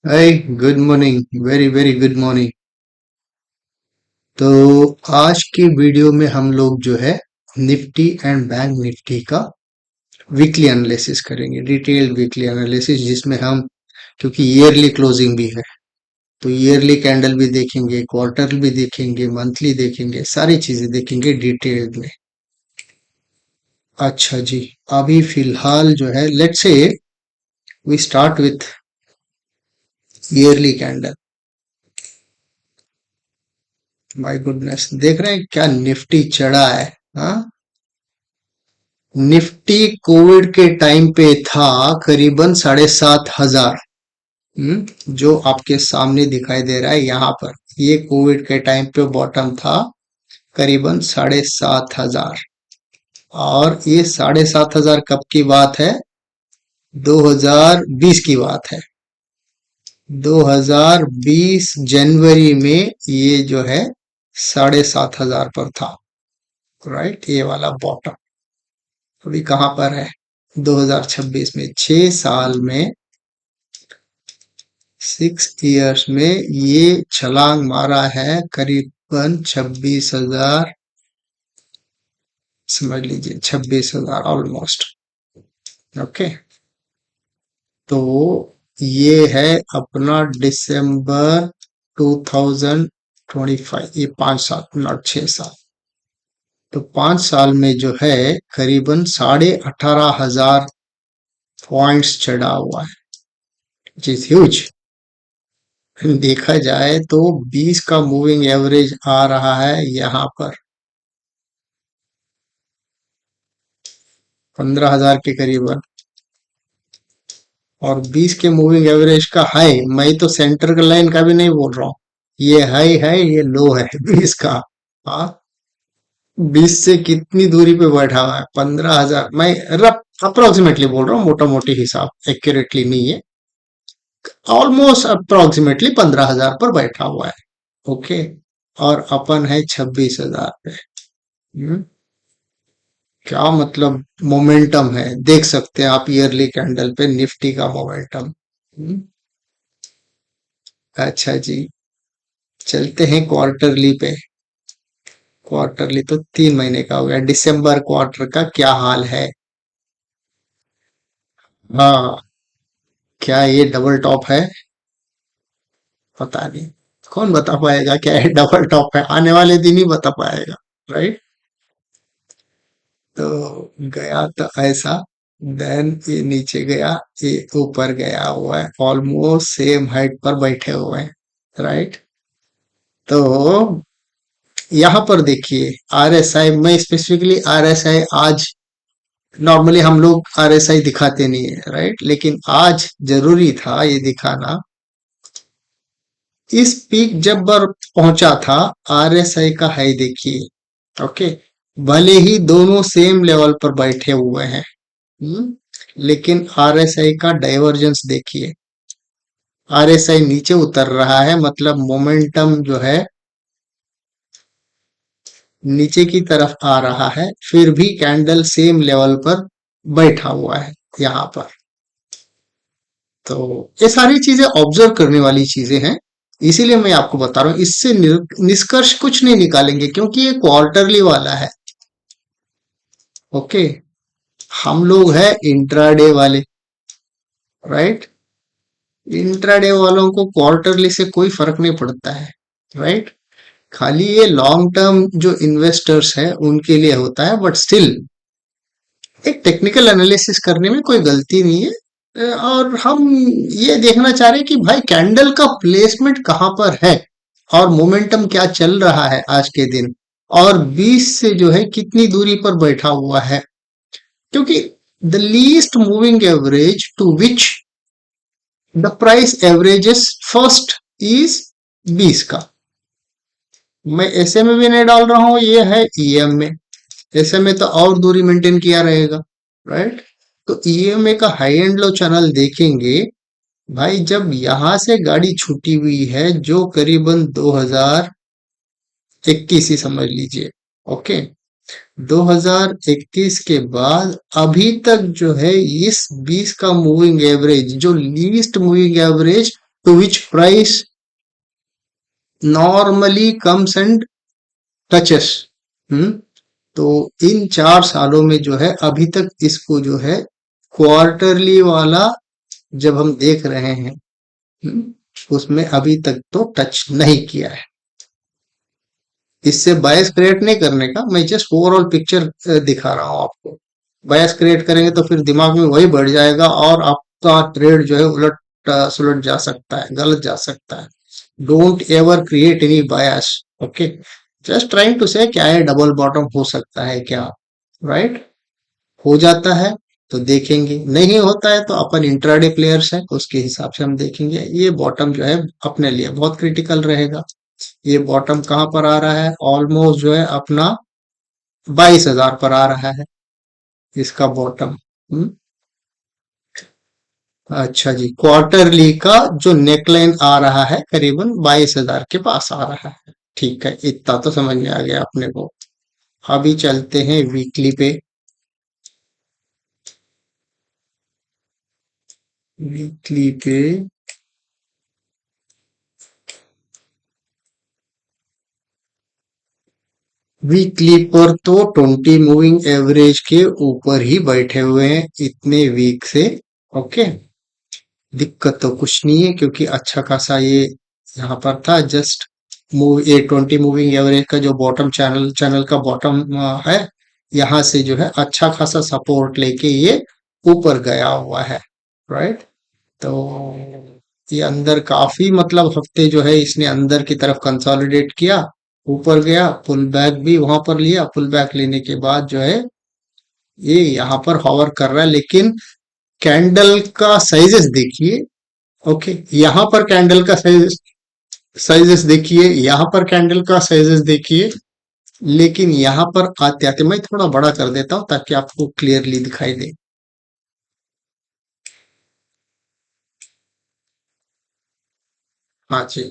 हाय, good morning. Very very good morning. तो आज की वीडियो में हम लोग जो है निफ्टी एंड बैंक निफ्टी का वीकली एनालिसिस करेंगे, डिटेल्ड वीकली एनालिसिस, जिसमें हम, क्योंकि ईयरली क्लोजिंग भी है, तो ईयरली कैंडल भी देखेंगे, क्वार्टर भी देखेंगे, मंथली देखेंगे, सारी चीजें देखेंगे डिटेल्ड में। अच्छा जी, अभी फिलहाल जो है, let's say we start with early candle. My goodness, देख रहे हैं क्या निफ्टी चढ़ा है। हाँ, निफ्टी कोविड के टाइम पे था करीबन 7,500। जो आपके सामने दिखाई दे रहा है यहाँ पर, ये कोविड के टाइम पे बॉटम था करीबन 7,500। और ये 7,500 कब की बात है? 2020 की बात है। 2020 जनवरी में ये जो है 7,500 पर था। राइट, ये वाला बॉटम अभी कहाँ पर है? 2026 में, 6 साल में, 6 इयर्स में ये छलांग मारा है करीबन 26,000। समझ लीजिए 26,000 ऑलमोस्ट। ओके, तो ये है अपना दिसंबर 2025। ये 5 साल, नॉट 6 साल। तो 5 साल में जो है करीबन 18,500 पॉइंट्स चढ़ा हुआ है, विच इज ह्यूज। देखा जाए तो 20 का मूविंग एवरेज आ रहा है यहाँ पर 15,000 के करीबन, और 20 के मूविंग एवरेज का हाई, मैं तो सेंटर का लाइन का भी नहीं बोल रहा हूँ। ये हाई है, ये लो है 20 का। हाँ, 20 से कितनी दूरी पे बैठा हुआ है? 15,000। मैं रफ अप्रोक्सीमेटली बोल रहा हूँ, मोटा मोटी हिसाब, एक्यूरेटली नहीं है, ऑलमोस्ट अप्रोक्सीमेटली 15,000 पर बैठा हुआ है। ओके, और अपन है 26,000 पे। हम्म, क्या मतलब मोमेंटम है, देख सकते हैं आप ईयरली कैंडल पे निफ्टी का मोमेंटम। अच्छा जी, चलते हैं क्वार्टरली पे। क्वार्टरली तो 3 महीने का हो गया, दिसंबर क्वार्टर का क्या हाल है? हाँ, क्या ये डबल टॉप है? पता नहीं, कौन बता पाएगा क्या है डबल टॉप है? आने वाले दिन ही बता पाएगा। राइट, तो गया तो ऐसा, देन ये नीचे गया, ये ऊपर गया हुआ है, ऑलमोस्ट सेम हाइट पर बैठे हुए हैं। राइट, तो यहाँ पर देखिए आरएसआई, मैं स्पेसिफिकली आरएसआई आज, नॉर्मली हम लोग आरएसआई दिखाते नहीं है, राइट, लेकिन आज जरूरी था ये दिखाना। इस पीक जब पर पहुंचा था, आरएसआई का हाई देखिए। ओके, भले ही दोनों सेम लेवल पर बैठे हुए हैं, लेकिन आरएसआई का डाइवर्जेंस देखिए। आरएसआई नीचे उतर रहा है, मतलब मोमेंटम जो है नीचे की तरफ आ रहा है, फिर भी कैंडल सेम लेवल पर बैठा हुआ है यहाँ पर। तो ये सारी चीजें ऑब्जर्व करने वाली चीजें हैं, इसीलिए मैं आपको बता रहा हूँ। इससे निष्कर्ष कुछ नहीं निकालेंगे, क्योंकि ये क्वार्टरली वाला है। ओके, हम लोग है इंट्राडे वाले। राइट, इंट्राडे वालों को क्वार्टरली से कोई फर्क नहीं पड़ता है। राइट, खाली ये लॉन्ग टर्म जो इन्वेस्टर्स है उनके लिए होता है, बट स्टिल एक टेक्निकल एनालिसिस करने में कोई गलती नहीं है। और हम ये देखना चाह रहे हैं कि भाई कैंडल का प्लेसमेंट कहाँ पर है, और मोमेंटम क्या चल रहा है आज के दिन, और 20 से जो है कितनी दूरी पर बैठा हुआ है। क्योंकि the least moving average to which the price averages first is 20 का। मैं ऐसे में भी नहीं डाल रहा हूं, ये है ईएम में। ऐसे में तो और दूरी मेंटेन किया रहेगा। राइट, तो ईएमए का हाई एंड लो चैनल देखेंगे भाई, जब यहां से गाड़ी छूटी हुई है, जो करीबन 2021 ही समझ लीजिए। ओके, 2021 के बाद अभी तक जो है इस 20 का मूविंग एवरेज, जो least moving average to which price normally comes and touches. हम्म तो इन 4 सालों में जो है अभी तक इसको जो है क्वार्टरली वाला जब हम देख रहे हैं, उसमें अभी तक तो टच नहीं किया है। इससे बायस क्रिएट नहीं करने का, मैं जस्ट ओवरऑल पिक्चर दिखा रहा हूं आपको। बायस क्रिएट करेंगे तो फिर दिमाग में वही बढ़ जाएगा और आपका ट्रेड जो है उलट सुलट जा सकता है, गलत जा सकता है। Don't ever create any bias. Okay, just trying to say क्या है, डबल बॉटम हो सकता है क्या, राइट? हो जाता है तो देखेंगे, नहीं होता है तो अपन इंट्राडे प्लेयर्स है, उसके हिसाब से हम देखेंगे। ये बॉटम जो है अपने लिए बहुत क्रिटिकल रहेगा। ये बॉटम कहाँ पर आ रहा है, ऑलमोस्ट जो है अपना 22,000 पर आ रहा है इसका बॉटम। अच्छा जी, क्वार्टरली का जो नेकलाइन आ रहा है करीबन 22,000 के पास आ रहा है। ठीक है, इतना तो समझ में आ गया अपने को। अभी चलते हैं वीकली पे। वीकली पे वीकली पर तो 20 मूविंग एवरेज के ऊपर ही बैठे हुए हैं इतने वीक से। ओके, दिक्कत तो कुछ नहीं है क्योंकि अच्छा खासा ये यहाँ पर था। जस्ट मूव ये 20 मूविंग एवरेज का जो बॉटम चैनल चैनल का बॉटम है, यहाँ से जो है अच्छा खासा सपोर्ट लेके ये ऊपर गया हुआ है, राइट? तो ये अंदर काफी मतलब हफ्ते जो है इसने अंदर की तरफ कंसोलिडेट किया, ऊपर गया, पुल बैक भी वहां पर लिया। पुल बैक लेने के बाद जो है ये यहाँ पर हॉवर कर रहा है, लेकिन कैंडल का साइजेस देखिए। ओके, यहाँ पर कैंडल का साइजेस देखिए, यहाँ पर कैंडल का साइजेस देखिए, लेकिन यहाँ पर आते आते मैं थोड़ा बड़ा कर देता हूं ताकि आपको क्लियरली दिखाई दे। हाँ जी,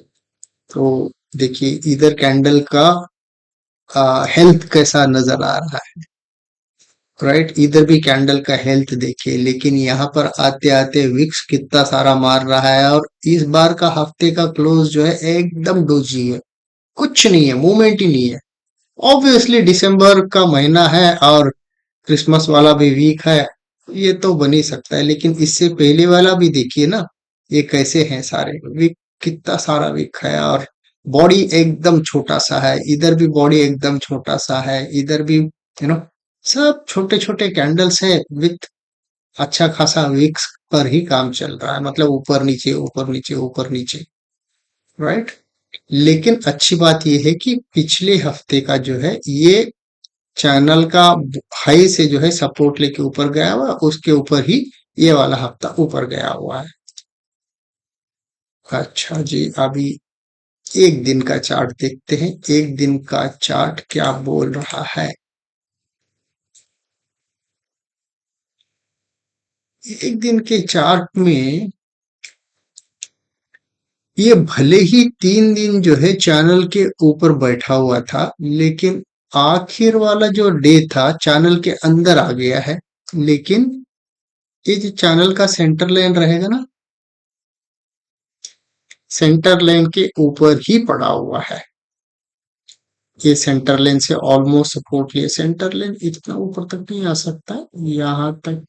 तो देखिए इधर कैंडल का हेल्थ कैसा नजर आ रहा है, राइट? इधर भी कैंडल का हेल्थ देखिए, लेकिन यहाँ पर आते आते विक्स कितना सारा मार रहा है। और इस बार का हफ्ते का क्लोज जो है एकदम डोजी है, कुछ नहीं है, मूवमेंट ही नहीं है। ऑब्वियसली दिसंबर का महीना है और क्रिसमस वाला भी वीक है, ये तो बन ही सकता है। लेकिन इससे पहले वाला भी देखिए ना, ये कैसे हैं सारे वीक, कितना सारा वीक है। और बॉडी एकदम छोटा सा है, इधर भी बॉडी एकदम छोटा सा है, इधर भी सब छोटे छोटे कैंडल्स है विथ अच्छा खासा वीक्स पर ही काम चल रहा है, मतलब ऊपर नीचे ऊपर नीचे ऊपर नीचे, राइट? लेकिन अच्छी बात यह है कि पिछले हफ्ते का जो है ये चैनल का हाई से जो है सपोर्ट लेके ऊपर गया हुआ है, उसके ऊपर ही ये वाला हफ्ता ऊपर गया हुआ है। अच्छा जी, अभी एक दिन का चार्ट देखते हैं, एक दिन का चार्ट क्या बोल रहा है। एक दिन के चार्ट में ये भले ही 3 दिन जो है चैनल के ऊपर बैठा हुआ था, लेकिन आखिर वाला जो डे था चैनल के अंदर आ गया है। लेकिन ये जो चैनल का सेंटर लाइन रहेगा ना, सेंटर लाइन के ऊपर ही पड़ा हुआ है। ये सेंटर लाइन से ऑलमोस्ट सपोर्ट लिया, सेंटर लाइन इतना ऊपर तक नहीं आ सकता है, यहां तक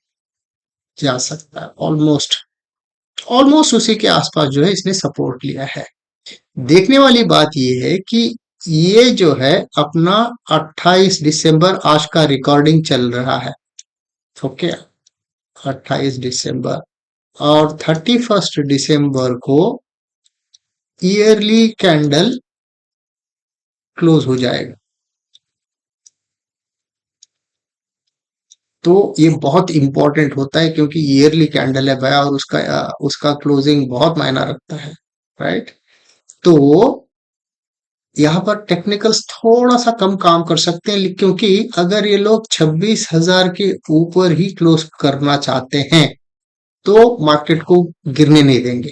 जा सकता है ऑलमोस्ट। ऑलमोस्ट उसी के आसपास जो है इसने सपोर्ट लिया है। देखने वाली बात यह है कि ये जो है अपना 28 दिसंबर आज का रिकॉर्डिंग चल रहा है। ओके, 28 दिसंबर और 31 दिसंबर को ईयरली कैंडल क्लोज हो जाएगा। तो ये बहुत इंपॉर्टेंट होता है क्योंकि ईयरली कैंडल है भाई, और उसका क्लोजिंग बहुत मायना रखता है, राइट? तो यहाँ पर टेक्निकल्स थोड़ा सा कम काम कर सकते हैं, क्योंकि अगर ये लोग 26,000 के ऊपर ही क्लोज करना चाहते हैं तो मार्केट को गिरने नहीं देंगे,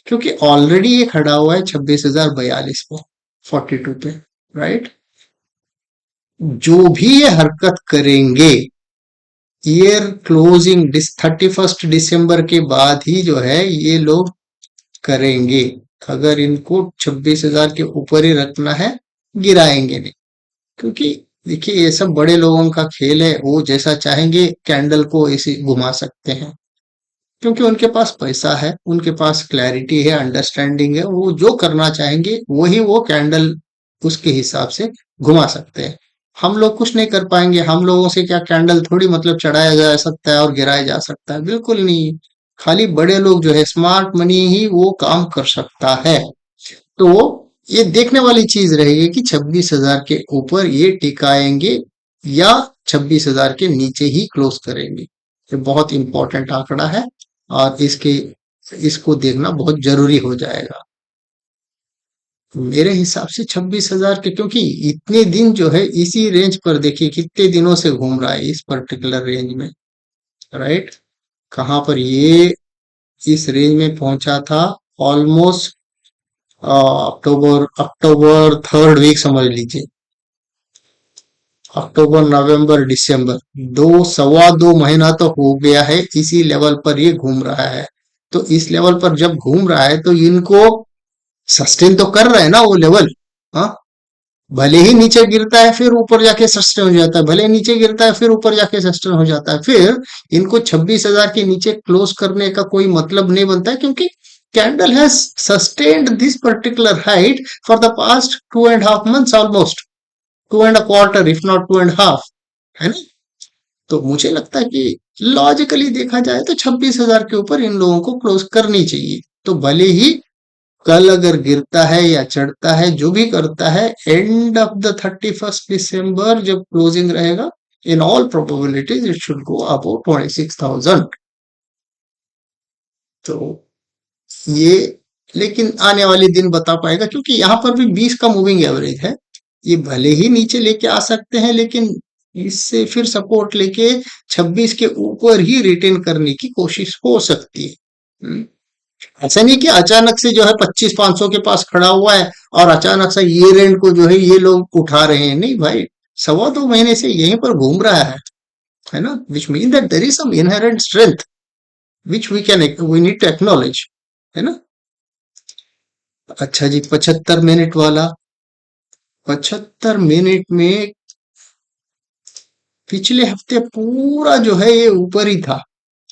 क्योंकि ऑलरेडी ये खड़ा हुआ है 26,042 पे, 42 पे, राइट? जो भी ये हरकत करेंगे ईयर क्लोजिंग 31 दिसंबर के बाद ही जो है ये लोग करेंगे। अगर इनको 26,000 के ऊपर ही रखना है, गिराएंगे नहीं। क्योंकि देखिए ये सब बड़े लोगों का खेल है, वो जैसा चाहेंगे कैंडल को ऐसे घुमा सकते हैं। क्योंकि उनके पास पैसा है, उनके पास क्लैरिटी है, अंडरस्टैंडिंग है, वो जो करना चाहेंगे वही वो कैंडल उसके हिसाब से घुमा सकते हैं। हम लोग कुछ नहीं कर पाएंगे, हम लोगों से क्या कैंडल थोड़ी मतलब चढ़ाया जा सकता है और गिराया जा सकता है, बिल्कुल नहीं। खाली बड़े लोग जो है, स्मार्ट मनी ही वो काम कर सकता है। तो ये देखने वाली चीज रहेगी कि 26,000 के ऊपर ये टिकाएंगे या 26,000 के नीचे ही क्लोज करेंगे। ये बहुत इंपॉर्टेंट आंकड़ा है और इसको देखना बहुत जरूरी हो जाएगा। मेरे हिसाब से 26,000 के, क्योंकि इतने दिन जो है इसी रेंज पर, देखिए कितने दिनों से घूम रहा है इस पर्टिकुलर रेंज में, राइट। कहाँ पर ये इस रेंज में पहुंचा था, ऑलमोस्ट अक्टूबर अक्टूबर थर्ड वीक समझ लीजिए। अक्टूबर नवंबर दिसंबर, 2 सवा 2 महीना तो हो गया है इसी लेवल पर ये घूम रहा है। तो इस लेवल पर जब घूम रहा है तो इनको सस्टेन तो कर रहा है ना वो लेवल। हाँ, भले ही नीचे गिरता है फिर ऊपर जाके सस्टेन हो जाता है, भले ही नीचे गिरता है फिर ऊपर जाके सस्टेन हो जाता है, फिर इनको 26,000 के नीचे क्लोज करने का कोई मतलब नहीं बनता है, क्योंकि candle has sustained this particular height for the past 2.5 months, almost 2.25, if not 2.5, है ना। तो मुझे लगता है कि लॉजिकली देखा जाए तो 26,000 के ऊपर इन लोगों को क्लोज करनी चाहिए। तो भले ही कल अगर गिरता है या चढ़ता है, जो भी करता है, एंड ऑफ द 31 दिसंबर जब क्लोजिंग रहेगा, in all probabilities it should go above 26,000। तो ये, लेकिन आने वाले दिन बता पाएगा, क्योंकि यहाँ पर भी 20 का मूविंग एवरेज है। ये भले ही नीचे लेके आ सकते हैं, लेकिन इससे फिर सपोर्ट लेके 26 के ऊपर ही रिटेन करने की कोशिश हो सकती है। ऐसा नहीं कि अचानक से जो है 25,500 के पास खड़ा हुआ है और अचानक से ये रेंट को जो है ये लोग उठा रहे हैं, नहीं भाई। 1.25 महीने से यहीं पर घूम रहा है ना, which mean that there is some inherent strength which we need to acknowledge, है ना। अच्छा जी, 75 मिनट वाला, 75 मिनट में पिछले हफ्ते पूरा जो है ये ऊपर ही था,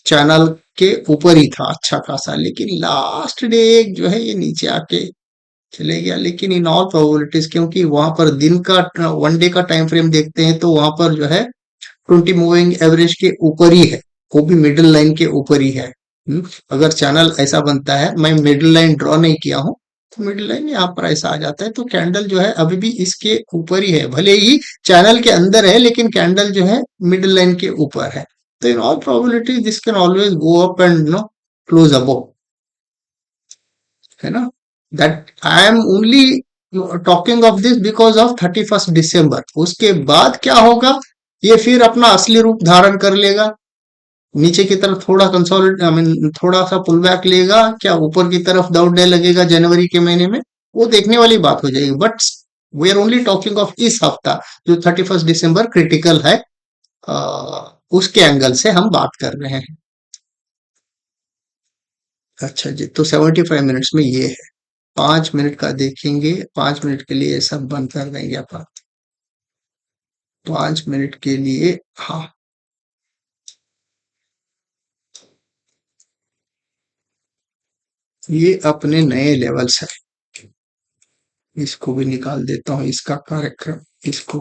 चैनल के ऊपर ही था अच्छा खासा, लेकिन लास्ट डे जो है ये नीचे आके चले गया। लेकिन इन ऑल प्रोबेबिलिटीज, क्योंकि वहां पर दिन का 1 डे का टाइम फ्रेम देखते हैं तो वहां पर जो है 20 मूविंग एवरेज के ऊपर ही है, वो भी मिडिल लाइन के ऊपर ही है। अगर चैनल ऐसा बनता है, मैं मिडिल लाइन ड्रॉ नहीं किया हूं, तो मिडिल लाइन यहाँ पर ऐसा आ जाता है, तो कैंडल जो है अभी भी इसके ऊपर ही है, भले ही चैनल के अंदर है लेकिन कैंडल जो है मिडिल लाइन के ऊपर है। तो in all probability this can always go up and no close above, है ना। That I am only talking of this because of 31 December. उसके बाद क्या होगा, ये फिर अपना असली रूप धारण कर लेगा, नीचे की तरफ थोड़ा कंसोलिड आई मीन थोड़ा सा पुल बैक लेगा, क्या ऊपर की तरफ दौड़ने लगेगा जनवरी के महीने में, वो देखने वाली बात हो जाएगी। But we are only talking of इस हफ्ता, जो 31 दिसंबर क्रिटिकल है, अ, उसके एंगल से हम बात कर रहे हैं। अच्छा जी, तो 75 मिनट्स में ये है। 5 मिनट का देखेंगे, 5 मिनट के लिए सब बंद कर देंगे अपन। 5 मिनट के लिए, हाँ, ये अपने नए लेवल्स है। इसको भी निकाल देता हूँ, इसका कार्यक्रम, इसको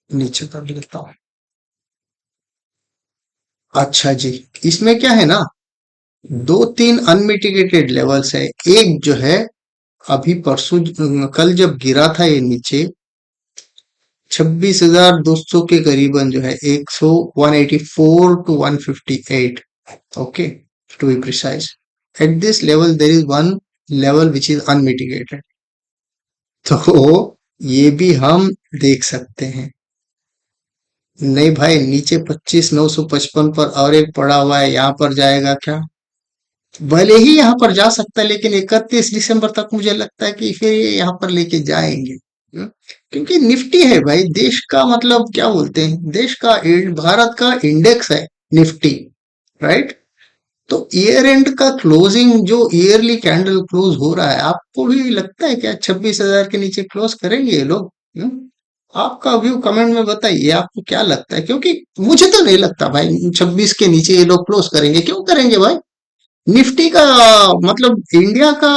नीचे कर लेता हूँ। अच्छा जी, इसमें क्या है ना, 2-3 अनमिटिगेटेड लेवल्स है। एक जो है अभी परसों, कल जब गिरा था ये नीचे 26,200 के करीबन, जो है 184 to 158, okay, to be precise. At this level there is one level which is unmitigated, तो ये भी हम देख सकते हैं। नहीं भाई, नीचे 25,955 पर और एक पड़ा हुआ है, यहाँ पर जाएगा क्या? भले ही यहाँ पर जा सकता है, लेकिन 31 दिसंबर तक मुझे लगता है कि फिर ये यहाँ पर लेके जाएंगे। क्योंकि निफ्टी है भाई, देश का मतलब क्या बोलते हैं, देश का भारत का इंडेक्स है निफ्टी, राइट। तो ईयर एंड का क्लोजिंग जो ईयरली कैंडल क्लोज हो रहा है, आपको भी लगता है क्या 26,000 के नीचे क्लोज करेंगे ये लोग? आपका व्यू कमेंट में बताइए, आपको क्या लगता है? क्योंकि मुझे तो नहीं लगता भाई 26 के नीचे ये लोग क्लोज करेंगे। क्यों करेंगे भाई? निफ्टी का मतलब इंडिया का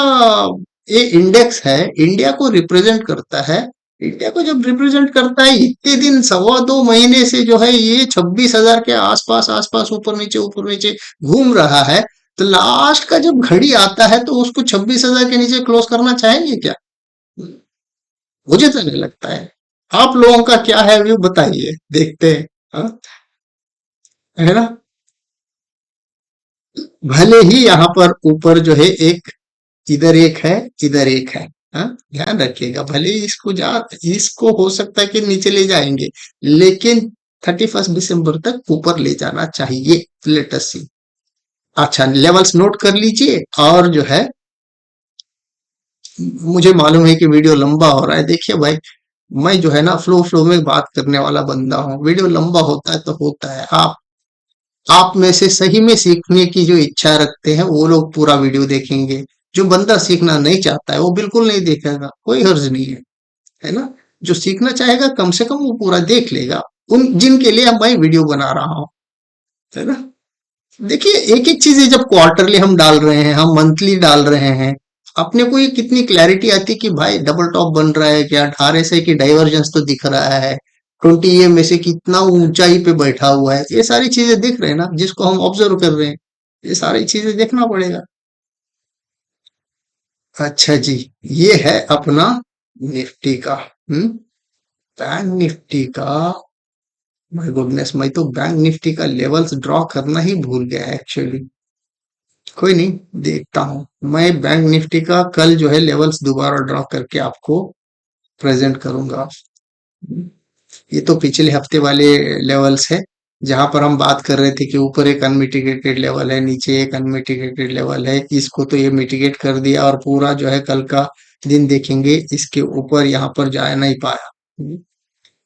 ये इंडेक्स है, इंडिया को रिप्रेजेंट करता है। इंडिया को जब रिप्रेजेंट करता है, इतने दिन 1.25 महीने से जो है ये 26,000 के आसपास आसपास ऊपर नीचे घूम रहा है। तो लास्ट का जब घड़ी आता है तो उसको 26,000 के नीचे क्लोज करना चाहेंगे क्या? मुझे तो नहीं लगता है। आप लोगों का क्या है व्यू बताइए, देखते हैं। हाँ, है ना? भले ही यहाँ पर ऊपर जो है एक, इधर एक है, इधर एक है। हाँ, ध्यान रखिएगा, भले ही इसको हो सकता है कि नीचे ले जाएंगे, लेकिन 31 दिसंबर तक ऊपर ले जाना चाहिए। लेट अस सी। अच्छा, लेवल्स नोट कर लीजिए। और जो है, मुझे मालूम है कि वीडियो लंबा हो रहा है। देखिए भाई, मैं जो है ना फ्लो फ्लो में बात करने वाला बंदा हूँ। वीडियो लंबा होता है तो होता है। आप में से सही में सीखने की जो इच्छा रखते हैं वो लोग पूरा वीडियो देखेंगे। जो बंदा सीखना नहीं चाहता है वो बिल्कुल नहीं देखेगा, कोई हर्ज नहीं है। है ना? जो सीखना चाहेगा कम से कम वो पूरा देख लेगा। उन जिनके लिए मैं वीडियो बना रहा हूँ। है ना? देखिए, एक एक चीजें जब क्वार्टरली हम डाल रहे हैं, हम मंथली डाल रहे हैं, अपने को ये कितनी क्लैरिटी आती है कि भाई डबल टॉप बन रहा है क्या, 18 से की डाइवर्जेंस तो दिख रहा है, 20 में से कितना ऊंचाई पे बैठा हुआ है। ये सारी चीजें दिख रहे हैं ना, जिसको हम ऑब्जर्व कर रहे हैं। ये सारी चीजें देखना पड़ेगा। अच्छा जी, ये है अपना निफ्टी का। हम्म बैंक निफ्टी का। माय गुडनेस, मैं तो बैंक निफ्टी का लेवल्स ड्रॉ करना ही भूल गया एक्चुअली। कोई नहीं, देखता हूँ मैं बैंक निफ्टी का कल जो है लेवल्स दोबारा ड्रॉ करके आपको प्रेजेंट करूंगा। ये तो पिछले हफ्ते वाले लेवल्स है, जहां पर हम बात कर रहे थे कि ऊपर एक अनमिटिगेटेड लेवल है, नीचे एक अनमिटिगेटेड लेवल है। इसको तो ये मिटिगेट कर दिया और पूरा जो है कल का दिन देखेंगे, इसके ऊपर यहाँ पर जा नहीं पाया।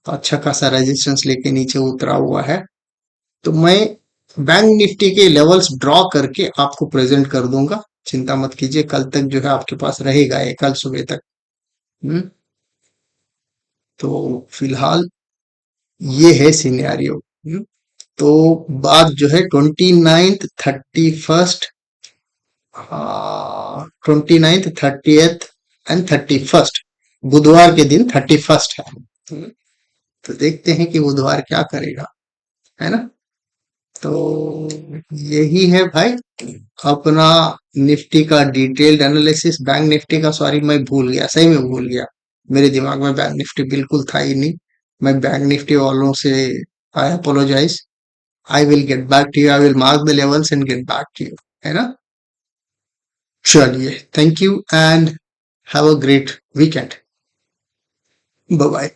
तो अच्छा खासा रेजिस्टेंस लेके नीचे उतरा हुआ है। तो मैं बैंक निफ्टी के लेवल्स ड्रॉ करके आपको प्रेजेंट कर दूंगा। चिंता मत कीजिए, कल तक जो है आपके पास रहेगा ये, कल सुबह तक। हम्म, तो फिलहाल ये है सिनेरियो। तो बात जो है 29th 31st, 29th 30th and 31st, बुधवार के दिन 31st है। तो देखते हैं कि बुधवार क्या करेगा। है ना? तो यही है भाई अपना निफ्टी का डिटेल्ड एनालिसिस। बैंक निफ्टी का सॉरी, मैं भूल गया, सही में भूल गया। मेरे दिमाग में बैंक निफ्टी बिल्कुल था ही नहीं। मैं बैंक निफ्टी वालों से I apologise. I will get back to you, I will mark the levels and get back to you. है ना? चलिए, thank you and have a great weekend. Bye bye.